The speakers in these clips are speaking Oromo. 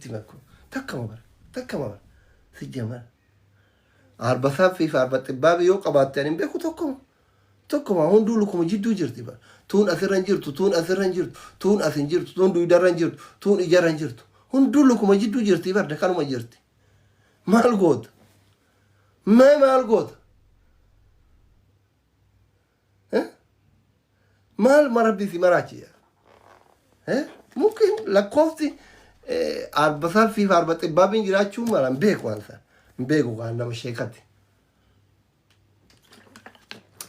sitti makku takka mabara sijjamar arbasaa fi arba xibbaabi yoo qabaatte ani beeku tokkuma hunduu lukuma jidduu jirti bara tuun asirran jirtu tuun asirran jirtu tuun asin jirtu tuun duudarran jirtu tuun ijarran jirtu hunduu lukuma jidduu jirti bara kanuma jirti maal goota maal goota maal marabbisi maraachi mungkin lakkoofsi arbasaa fi arba xibbaabiin jiraachuu mala beeku ansa beeku kan nama sheekatti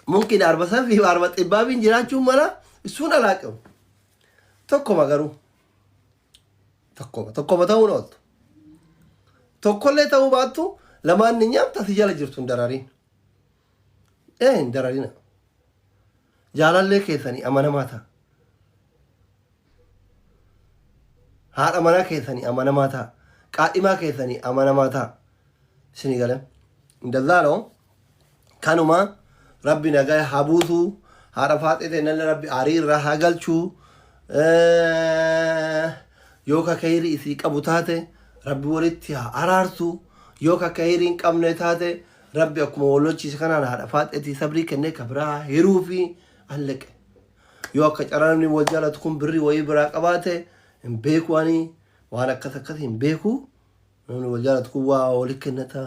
mungkin arbasaa fi arba xibbaabiin jiraachuu mala sun alaaqamu tokkoma garuu tokkoma ta'uu noottu tokkollee ta'uu baattu lamaan ni nyaamta si jala jirtu hin darariin hin dararina jaalallee keessanii amanamaa ta'a haadha manaa keessanii amanamaa ta'a qaadhimaa keessanii amanamaa ta'a isinii galan እንደዛ ነው kanuma rabbi nagaa habuutu haadha faaxee nan rabbi aarii irraa haa galchu yoo ka khayri isii qabu taate rabbi walitti haa araarsu yoo ka khayri hin qabne taate rabbi akkuma wallolchiise kanaan haadha faaxeetii sabrii kennee ka biraa hiruu fi allaqe yoo akka carraanni wal jaalatu kun birri wayii biraa qabaate hin beeku ani waan akkas hin beeku namni wal jaalatu kun waa wali kennata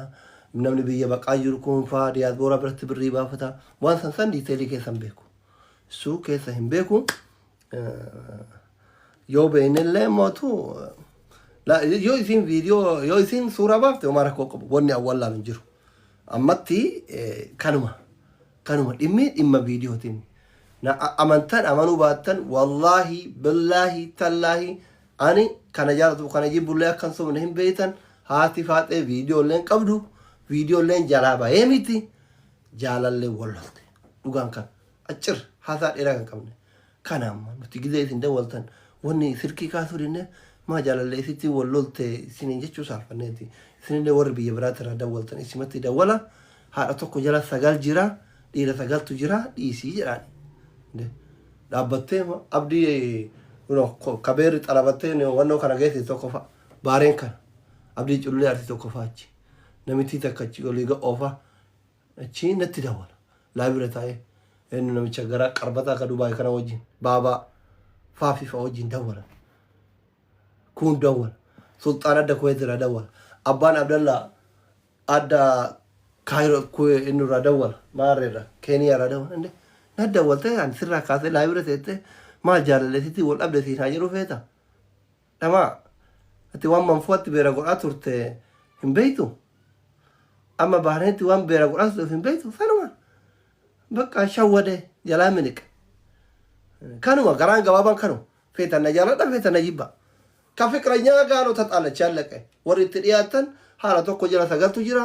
namni biyya baqaa jiru kun faa diyaaspoora biratti birrii baafata waan san diiteelii keessa hin beeku suu keessa hin beeku yoo beeknillee mootu yoo isin viidiyoo yoo isin suuraa baafte homaa rakkoo qabu wanni awwaallaan hin jiru ammatti kanuma dhimma viidiyootiin amantan amanuu baattan wallaahi billaahi tallaahi ani kana jaalatu kana jibbullee akkan sobne hin beektan haati faaxee viidiyoolleen qabdu viidiyoolleen jalaa bahee miti jaalallee wallolte dhugaan kan achir haasaa dheeraa kan qabne kana amma nuti gizee isin dawwaltan wanni sirkii kaasuu dinne maa jaalallee isitti wallolte isiniin jechuu saalfanneeti isinillee warri biyya biraatti irraa dawwaltan isimatti dawwala haadha tokko jala 9 jira dhiira 9tu jira dhiisii jedhaan dhaabbattee abdii kabeerri xalabattee wannoo kana geessi tokko fa'a baareen kana abdii cullee arti tokko fa'a achi namitti takka achi olii ga'oofa achi natti dawwala laabira taa'ee inni namicha gara qarbataa ka Dubaay kana wajjin baabaa faafifa wajjin dawwala kun dawwala sultaan adda kuweetira dawwala abbaan abdallaa adda kaayiroo kuwee inni irraa dawwala maarreerra keeniyaa irraa dawwala na dawwalte ani sirraa kaasee laabira teette maal jaalalleetitti wal dhabde siinaa jiru feeta dhamaa ati waan manfuutti beera godhaa turte hin beeytu amma baaneetti waan beera godhaa turte hin beeytu sanuma bakka shawwade jalaa miniqa kanuma garaan gabaabaan kanu feetan na jaaladha feetan na jibba ka fiqranyaa gaanoo taxaalachaa laqe warri itti dhiyaatan haala tokko jala 9tu jira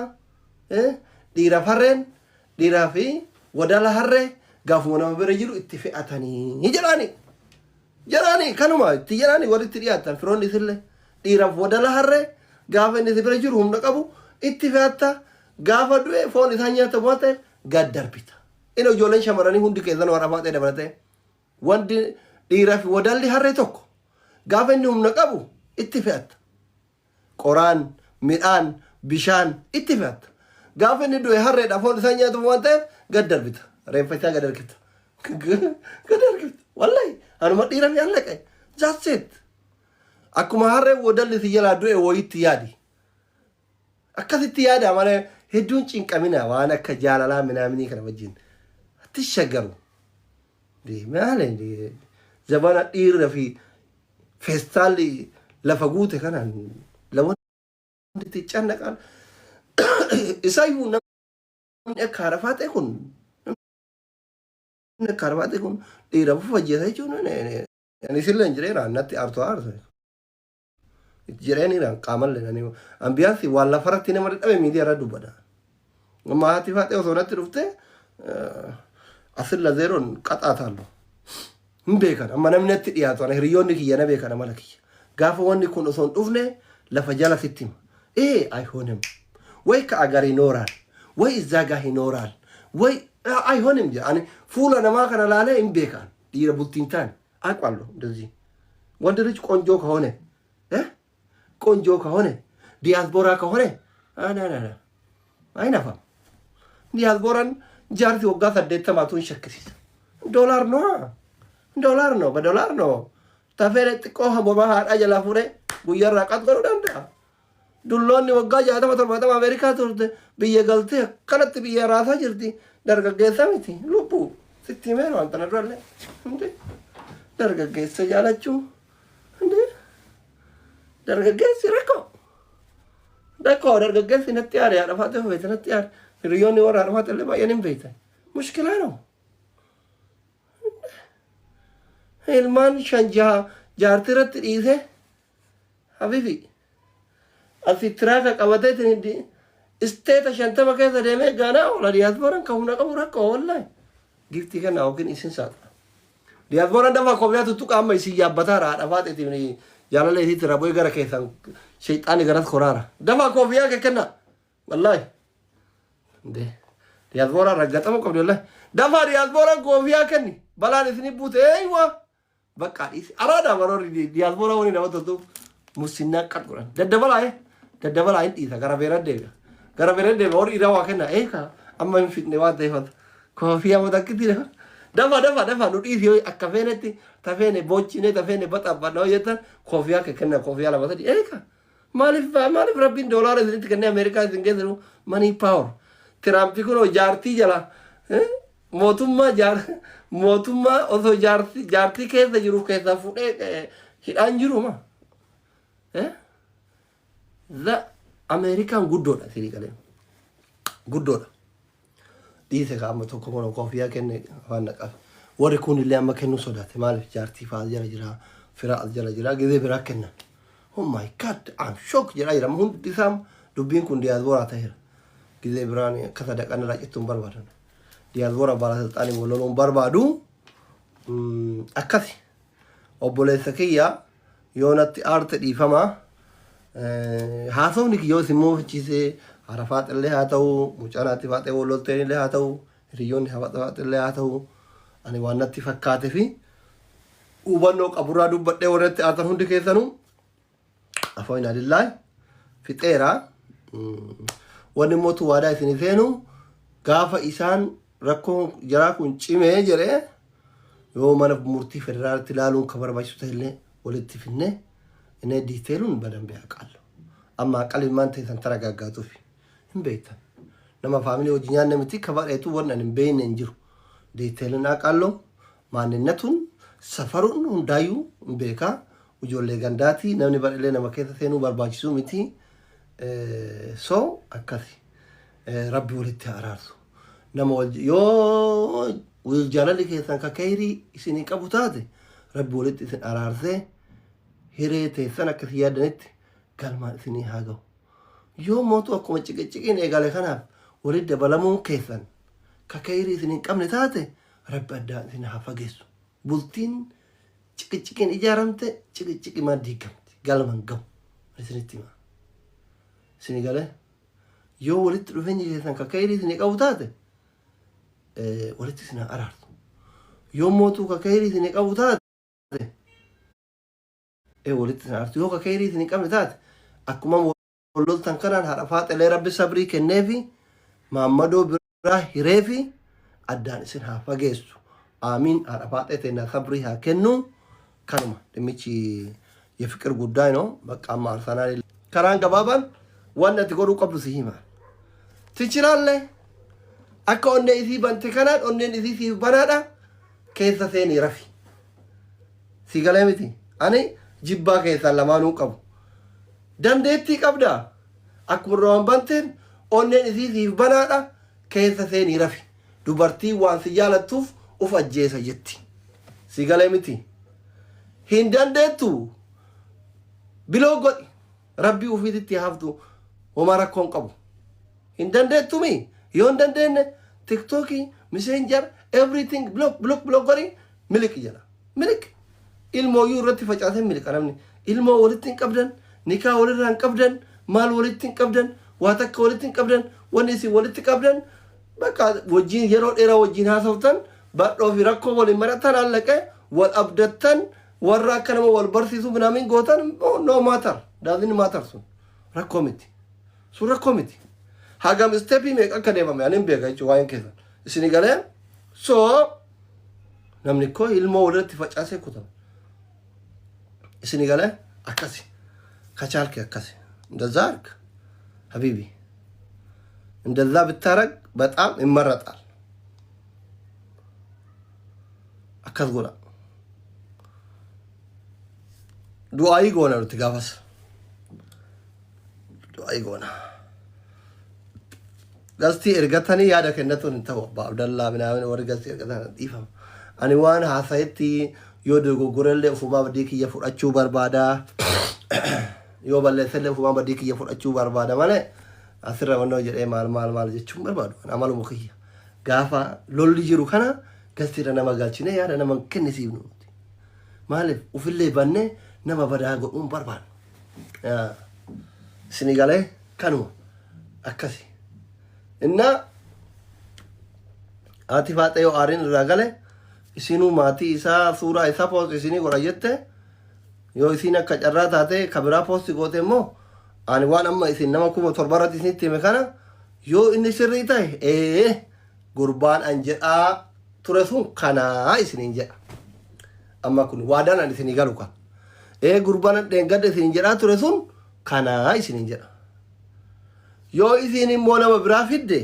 dhiira farreen dhiiraa fi wadala harree gaafuma nama bira jiru itti fe'atanii jedhaani kanuma itti jedhaani warri itti dhiyaatan firoonni isillee dhiiraaf wadala harree gaafa inni bira jiru humna qabu itti fe'atta gaafa du'e foon isaa nyaata waan ta'eef gad darbita inni ijoolleen shamarranii hundi keessan warra faaxee dabalatee wanti dhiiraaf wadalli harree tokko gaafa inni humna qabu itti fe'atta qoraan midhaan bishaan itti fe'atta gaafa inni du'e harreedha foon isaa nyaata waan ta'eef gad darbita reeffa isaa gad harkifta wallahi anuma dhiira fi allaqe jaasseet akkuma harree wadalli si jalaa du'e wayitti yaadi akkasitti yaada malee hedduun cinqamina waan akka jaalalaa minaaminii kana wajjin atti shaggaru maale zabana dhiira fi feestaalli lafa guute kanaan lamoonni itti cannaqan isaayyuu namni akka harafaatee kun karbaate kun dhiira fufajjeesa jechuun ani silleen jireera natti aartu jireeniidhaan qaamallee ambiyaansi waan lafarratti nama dhabe miidiyaa irra dubbata amma haati faaxee osoo natti dhufte asirra zeeroon qaxaataallu hin beekan amma namni natti dhiyaatu ana hiriyoonni kiyya na beekan amala kiyya gaafa wanni kun osoo hin dhufne lafa jala sitti hima አይሆንም ወይ ከአገር ይኖራል ወይ እዛ ጋር ይኖራል ወይ አይሆንም ጃኒ ፉላ ነማ ከነ ላለ ኢምቤካን ዲረ ቡቲንታን አቋሉ እንደዚህ ወንድ ልጅ ቆንጆ ከሆነ ቆንጆ ከሆነ ዲያስፖራ ከሆነ አይነፋም። ዲያስፖራን ጃርቲ ወጋ ሰደተማቱን ሸክሲስ ዶላር ነው በዶላር ነው ተፈረ ጥቆ ሀቦማ ሀዳ ጀላ ፉሬ ጉየራ ቀጥቆ ደንዳ ዱሎኒ ወጋ ጃተማ ተርባተማ አሜሪካ ቱርተ ብየ ገልቴ ከለት ብየ ራሳ ጅርቲ ደርገገሰ ሚቲ ሉቡ ስትሜሮ አንተነራለ እንዴ ደርገገሰ ያላችሁ እንዴ ደርገገሰ ረኮ ደኮ ደርገገሰ ነጥያር ያረፋተ ሆይተ ነጥያር ሪዮኒ ወራ አረፋተ ለባየንም ቤተ ሙሽኪላ ነው ilman shanja jaartirat dhiise habibi asitraaka qabatee tinidi isteeta shantama keessa deemee gaanaa oola diyaasbooran kahuna qabu rakka wallahi gifti kana okin isin saata diyaasbooran dafa kobiyaa tuttuqa amma isin yaabbataa raadha faaxeetiin jaalala isiitti raboy gara keessan shayxaani garas koraara dafa kobiyaa kenna wallahi de diyaasbooran raggaxama qabdi wallahi dafa diyaasbooran kobiyaa kenni balaan isini buute eywa በቃ አራዳ ወሮሪ ዲያስፖራ ወኒ ነውተቱ ሙስና ቀጥቁራን ደደበላ እንዲታ ገራቤረደ ወሪ ዳዋ ከና ኤካ አማን ፊትኔ ዋደ ይፈት ኮፊያ ወዳክቲ ደፋ ኑዲስ ዮ አካፌነቲ ተፌኔ ቦቺኔ ተፌኔ በጣባ ነው የተ ኮፊያ ከከና ኮፊያ ለባተ ኤካ ማሊፍ ረቢን ዶላር ዝንት ከነ አሜሪካ ዝንገዘሩ ማኒ ፓወር ትራምፕ ኩኖ ጃርቲ ጀላ mootummaa osoo jaartii keessa jiru keessa fuudhee hidhaan jiru ma Ameerikaan guddoodha sirii qalee guddoodha dhiise kaa'ama tokko kun kofiyaa kenne afaan naqaaf warri kun illee amma kennuu sodaate maaliif jaartii fa'aa jala jira firaa as jala jira gizee biraa kennan oh my god I'm shocked jedhaa jira hundi isaa dubbiin kun diyaasbooraa ta'eera gizee biraan akka sadaqaan irraa cittuun barbaadan diyaasboora baalasilxaanii walloluun barbaadu akkasi obboleessa kiyya yoonatti aarte dhiifama haasofni kiyyoo simmoo fichiisee harafaaxillee haa ta'u mucaanaatti faaxee wallolteenillee haa ta'u hiriyyoonni hafaaxillee haa ta'u ani waan natti fakkaate fi hubannoo qaburraa dubbadhee warratti aartan hundi keessanuu afaan adillaahi fixeera wanni mootu waadaa isin seenu gaafa isaan rakkoo jaraa kun cimee jedhee yoo mana murtii federaalaatti ilaaluun ka barbaachisu ta'ellee walitti finne inni diiteeluun badambe aqallo amma aqalilmaan teessan taragaaggaatuuf hin beektan nama faamilii hojii nyaanne miti ka badheetu wannan hin beekne hin jiru diiteeluun aqallo maanninnatuun safaruun hundaayyuu hin beekaa ijoollee gandaatii namni badhelee nama keessa seenuu barbaachisuu miti so akkasi rabbi walitti araarsu nama yoo jaalali keessan ka kayrii isinii qabu taate rabbi walitti isin araarsee hiree teessan akkasii yaadanitti galmaan isinii haa ga'u yoo mootu akkuma ciqinciqiin eegale kanaaf walitti dabalamuun keessan ka kayrii isinii qabne taate rabbi addaan isin haa fageessu bultiin ciqinciqiin ijaaramte ciqinciqi maa diigamti galman ga'u isinitti himaa isinii galee yoo walitti dhufeenyi keessan ka kayrii isinii qabu taate walitti isin araartu yoo mootuu ka kayrii isinii qabu taate walitti isin araartu yoo ka kayrii isinii qabne taate akkuma walloltan kanaan haadha faaxelee rabbi sabrii kenneefi maammadoo biraa hireefi addaan isin haa fageessu aamiin haadha faaxee teennaa sabrii haa kennu kanuma dhimmichi የፍቅር ጉዳይ ነው በቃ ማርሰናል ከራን ገባባን ዋና ትጎሩ ቀብሉ ሲሂማ ትችላለህ akka onne isii bante kanaan onneen isii siif banaadha keessa seeni rafi si galee miti ani jibbaa keessaa lamaanuu qabu dandeettii qabda akkuma roon banteen onneen isii siif banaadha keessa seeni rafi dubartii waan si jaalattuuf uf ajjeesa jetti si galee miti hin dandeettu biloo godhi rabbii ufiititti haftu homaa rakkoon qabu hin dandeettumi yoo hin dandeenye TikTok, Messenger, everything block gori milik jala milik ilmo yu ratti facaate milik aramni ilmo walittin qabdan nikah waliran qabdan mal walittin qabdan watakka walittin qabdan wani si walitti qabdan baka wajin yero dera wajin hasawtan baddo fi rakko wali maratan allaqe wal abdatan warra akka nama wal barsiisu minaamin gootan no matter doesn't matter sun rakkoo miti sun rakkoo miti hagam steepii meeqa akka deemame anin beeka jechuudha waa'een keessan isinii galee so namni koo ilmoo walirratti facaasee kutama isinii galee akkasi kachaalke akkasi እንደዛ አድርግ ሀቢቢ እንደዛ ብታረግ በጣም ይመረጣል አካዝ ጎላ ዱአይ ጎና ነው ትጋፋስ ዱአይ ጎና ጋስቲ እርገተኒ ያደ ከነቱን ተው አብደላ ምናምን ወደ ጋስቲ እርገተኒ ይፈም አኒ ዋን ሀሳይቲ ዮድ ጎጎረለ ፉማ በዲክ እየፉዳችሁ በርባዳ yoo balleessallee fumaan baddii kiyya fudhachuu barbaada malee asirra wannoo jedhee maal jechuun barbaadu amaluma kiyya gaafa lolli jiru kana gastiidha nama galchine yaada nama kennisiifnu maaliif ufillee bannee nama badaa godhuun barbaadu isinii galee kanuma akkasi inna ati faaxee yoo aariin irraa gale isinuu maatii isaa suuraa isaa poos isinii godha jette yoo isin akka carraa taate kabiraa poosti goote immoo ani waan amma isin nama 700 isinitti hime kana yoo inni sirrii ta'e gurbaan an jedhaa ture sun kanaa isiniin jedha amma kun waadaan an isinii galu ka gurbaan an dheengadda isiniin jedhaa ture sun kanaa isiniin jedha yoo isin immoo nama biraa fidde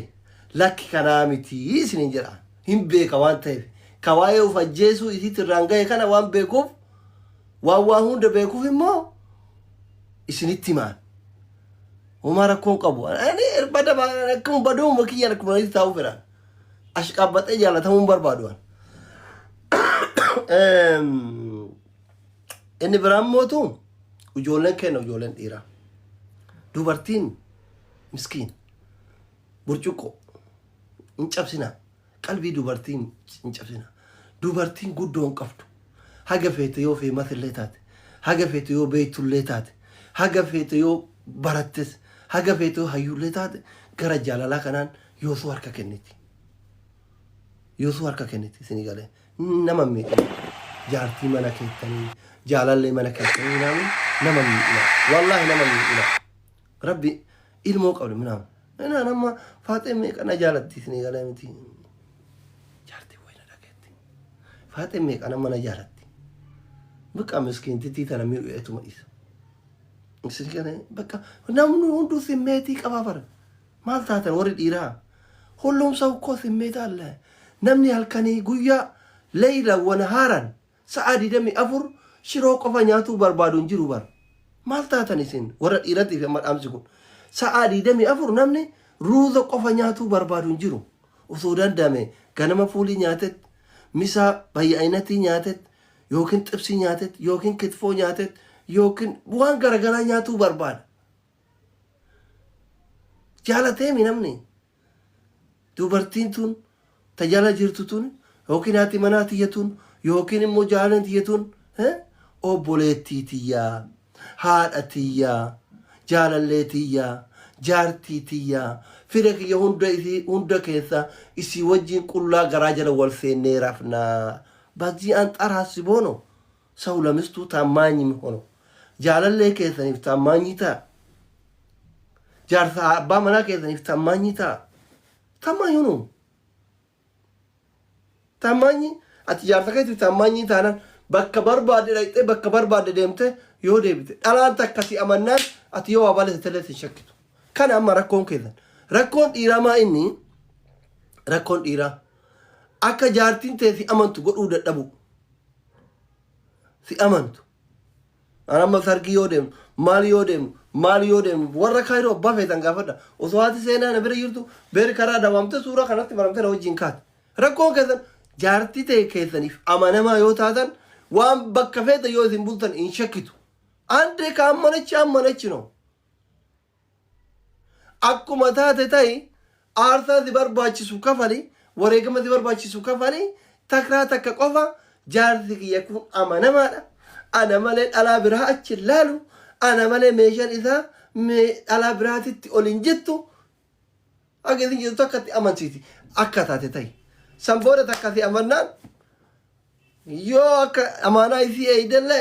lakki kanaa miti isiniin jedha hin beeka waan ta'eef ka waa'ee uf ajjeesuu isitti irraan ga'e kana waan beekuuf waa hunda beekuuf immoo isinitti himaan homaa rakkoon qabu ani irbada akkuma baduuma kiyyan akkuma itti taa'uu fedhan ashqabbaxee jaallatamuun barbaaduwan inni biraan mootu ijoolleen kenna ijoolleen dhiiraa dubartiin miskiin burcuqqoo hin cabsina qalbii dubartiin hin cabsina dubartiin guddoo hin qabdu haga feete yoo feemasillee taate haga feete yoo beeytullee taate haga feete yoo barattes haga feete yoo hayyullee taate gara jaalalaa kanaan yoosuu harka kenniti isinii galee nama miidhina jaartii mana keessanii jaalallee mana keessanii naamin nama miidhina wallaahi nama miidhina rabbi ilmoo qabdu minaamu inaan amma faaxee meeqana jaalatti isinii galee miti jaartii wayna dhageetti faaxee meeqana mana jaalatti بقى مسكين تتي ترى ميرو يأتو مئيس مسكين كنا بقى نامنو هندو سميتي كبابر مال تاتن ورد إيران كلهم سوكو سميت الله نمني هالكني قويا ليلة ونهارا سعادي دمي أفر شروق فنياتو بربادون جيرو بار مال تاتن يسين ورد إيراتي في مال أمسكون سعادي دمي أفر نمني روزو قفنياتو بربادون جيرو وصودان دمي كان مفولي نياتت مسا بي أينتي نياتت yookiin xibsii nyaatet yookiin kitfoo nyaatet yookiin waan garagaraa nyaatuu barbaada jaalateemi namni dubartiin tun tajaala jirtu tun yookiin haati manaa tiyyatun yookiin immoo jaalan tiyyatun obboleettii tiyyaa haadha tiyyaa jaalallee tiyyaa jaartii tiyyaa fira kiyya hunda keessa isii wajjin qullaa garaa jala wal seennee rafnaa بازي أنت أرهسي بونو سولا مستو تاماني مهونو جالالي كيساني في تاماني تا جارسا أبا منا كيساني في تاماني تا تاماني نو تاماني أتي جارسا كيساني في تاماني تانا بكا برباد رايته بكا برباد ديمته يو ديبته ألا أنت كسي أمنان أتي يو أبالي ثلاثة شكتو كان أما ركون كيسان ركون إيرا ما إني ركون إيرا akka jaartiin ta'e si amantu godhuu dadhabu si amantu anamma sargi yoo deemu maali yoo deemu warra kaayiroo abbaa feetan gaafadha osoo haati seenaa na bira jirtu beeri karaa dabaamte suuraa kanatti maramte na wajjin kaate rakkoon keessan jaartii ta'e keessaniif amanamaa yoo taatan waan bakka feeta yoo isin bultan hin shakkitu ande ka ammanachi no akkuma taate ta'e aarsaa si barbaachisu kafali wareegama si barbaachisu kafali takraa takka qofa jaarsi kiyya kun amanamaadha ana malee dhalaa biraa achi laalu ana malee meeshaan isaa dhalaa biraatitti ol hin jettu akka isin jettu akkatti amansiiti akka taate ta'e san booda takka si amannaan yoo akka amaanaa isii eeydalle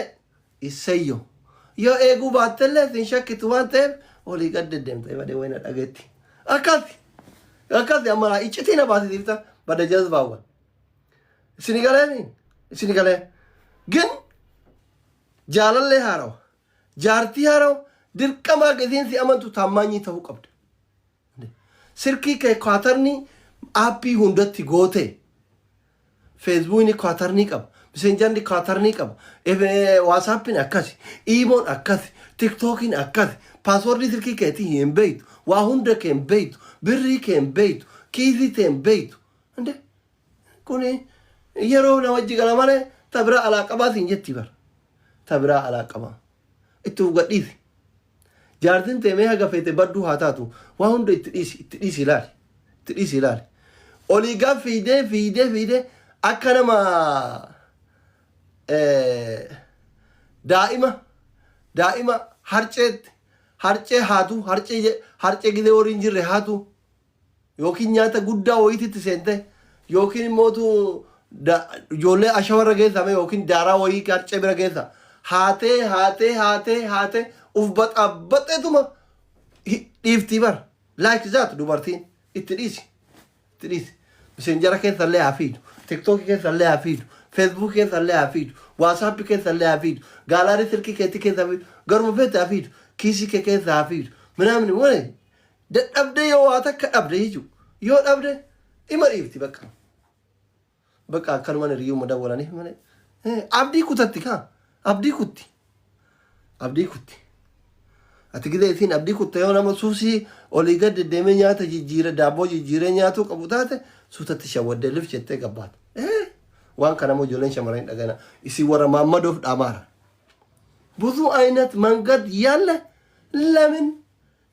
isayyo yoo eeguu baattellee sin shakkitu waan ta'eef olii gad deddeemta badee wayna dhageetti akkasi amaanaa iccitina baasitiifta bada jazbaawwan isini galee ግን jaalallee haarawa jaartii haarawa dirqamaa gadiin si amantu taammaanyii ta'uu qabda sirkii kee kwaatarni aappii hundatti goote feesbuukni kwaatarni qaba messengerni kwaatarni qaba waasaappiin akkasi iimoon akkasi tiktookiin akkasi paaswoordii sirkii keetii hin beeytu waa hunda kee hin beeytu birrii kee hin beeytu kiizii kee hin beeytu kuni yeroo na wajji gala malee tabira alaaqabaatiin jetti bara tabira alaaqabaa itti gadhiisi jaartiin teemee haga feete badduu haa taatu waa hunda itti dhiisi ilaali olii gaa fiidee akka nama daa'ima harcee haatu harcee gidee horiin jirre haatu yookiin nyaata guddaa wayititti seente yookiin immootu ijoollee ashawarra geessame yookiin daaraa wayii harcee bira geessa haatee uf baxeetuma dhiiftii bara laayik zaatu dubartiin itti dhiisi messenjera keessallee haa fiidu tiktookii keessallee haa fiidu feesbuukii keessallee haa fiidu waasaappii keessallee haa fiidu gaalaarii silkii keetti keessa fiidu garuma feete haa fiidu kiisii kee keessa haa fiidu minaamni wale dadhabdee yoo waa takka dhabde jechuudha yoo dhabde ima dhiifti bakka akkanuma hiriyyuma dawwalanii malee abdii kutatti kaa abdii kutti ati gidee isiin abdii kutta yoo nama suusii olii gad deddeemee nyaata jijjiire daabboo jijjiiree nyaatuu qabu taate suutatti shawwaddee lif jettee gabbaata waan kana moo ijoolleen shamarran dhagana isii warra maamadoof dhaamaara ብዙ አይነት መንገድ ያለ ለምን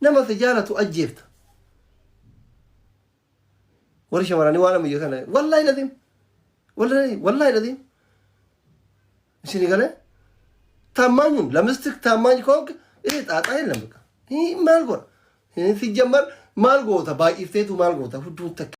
nama si jaalatu ajjeefta warri shamarranii waan ammayyaa kana wallahi laziim isin galee ታማኙን ለምስትክ ታማኝ ከሆንክ ጣጣ የለም በቃ ማልጎ ሲጀመር ማልጎታ ባይፍቴቱ ማልጎታ ሁዱን